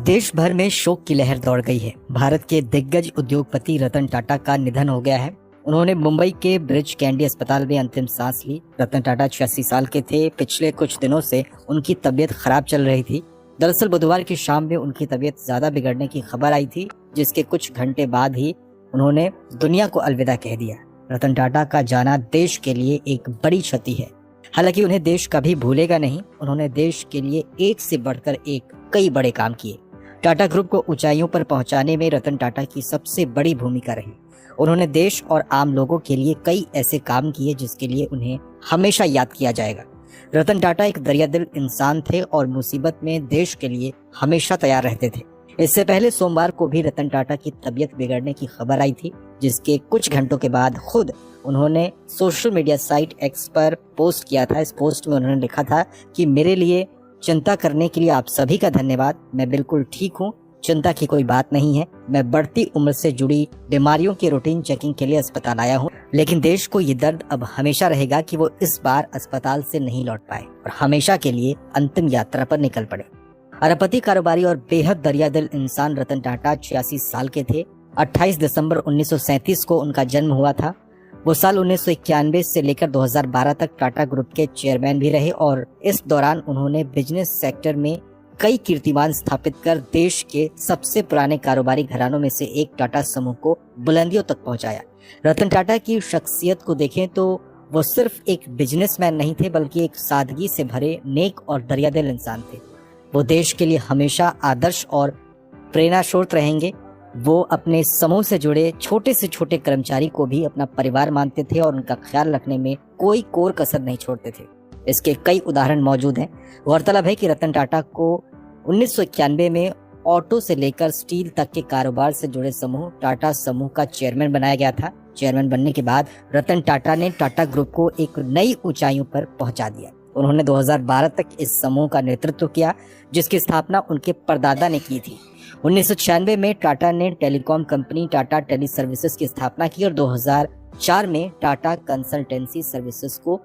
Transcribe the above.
देश भर में शोक की लहर दौड़ गई है। भारत के दिग्गज उद्योगपति रतन टाटा का निधन हो गया है। उन्होंने मुंबई के ब्रिज कैंडी अस्पताल में अंतिम सांस ली। रतन टाटा 86 साल के थे। पिछले कुछ दिनों से उनकी तबीयत खराब चल रही थी। दरअसल बुधवार की शाम में उनकी तबीयत ज्यादा बिगड़ने की खबर आई थी, जिसके कुछ घंटे बाद ही उन्होंने दुनिया को अलविदा कह दिया। रतन टाटा का जाना देश के लिए एक बड़ी क्षति है। हालांकि उन्हें देश कभी भूलेगा नहीं। उन्होंने देश के लिए एक से बढ़कर एक कई बड़े काम किए। टाटा ग्रुप को ऊंचाइयों पर पहुंचाने में रतन टाटा की सबसे बड़ी भूमिका रही। उन्होंने देश और आम लोगों के लिए कई ऐसे काम किए जिसके लिए उन्हें हमेशा याद किया जाएगा। रतन टाटा एक दरियादिल इंसान थे और मुसीबत में देश के लिए हमेशा तैयार रहते थे। इससे पहले सोमवार को भी रतन टाटा की तबीयत बिगड़ने की खबर आई थी, जिसके कुछ घंटों के बाद खुद उन्होंने सोशल मीडिया साइट एक्स पर पोस्ट किया था। इस पोस्ट में उन्होंने लिखा था कि मेरे लिए चिंता करने के लिए आप सभी का धन्यवाद। मैं बिल्कुल ठीक हूँ, चिंता की कोई बात नहीं है। मैं बढ़ती उम्र से जुड़ी बीमारियों की रूटीन चेकिंग के लिए अस्पताल आया हूँ, लेकिन देश को ये दर्द अब हमेशा रहेगा कि वो इस बार अस्पताल से नहीं लौट पाए और हमेशा के लिए अंतिम यात्रा पर निकल पड़े। अरबपति कारोबारी और बेहद दरियादिल इंसान रतन टाटा 86 साल के थे। 28 दिसंबर 1937 को उनका जन्म हुआ था। वो साल 1991 से लेकर 2012 तक टाटा ग्रुप के चेयरमैन भी रहे और इस दौरान उन्होंने बिजनेस सेक्टर में कई कीर्तिमान स्थापित कर देश के सबसे पुराने कारोबारी घरानों में से एक टाटा समूह को बुलंदियों तक पहुंचाया। रतन टाटा की शख्सियत को देखें तो वो सिर्फ एक बिजनेसमैन नहीं थे, बल्कि एक सादगी से भरे नेक और दरियादिल इंसान थे। वो देश के लिए हमेशा आदर्श और प्रेरणा स्रोत रहेंगे। वो अपने समूह से जुड़े छोटे से छोटे कर्मचारी को भी अपना परिवार मानते थे और उनका ख्याल रखने में कोई कोर कसर नहीं छोड़ते थे। इसके कई उदाहरण मौजूद हैं। गौरतलब है कि रतन टाटा को 1991 में ऑटो से लेकर स्टील तक के कारोबार से जुड़े समूह टाटा समूह का चेयरमैन बनाया गया था। चेयरमैन बनने के बाद रतन टाटा ने टाटा ग्रुप को एक नई ऊंचाइयों पर पहुंचा दिया। उन्होंने 2012 तक इस समूह का नेतृत्व किया, जिसकी स्थापना उनके परदादा ने की थी। 1996 में टाटा ने telecom company Tata tele services की स्थापना की और 2004 में टाटा कंसल्टेंसी सर्विसेज को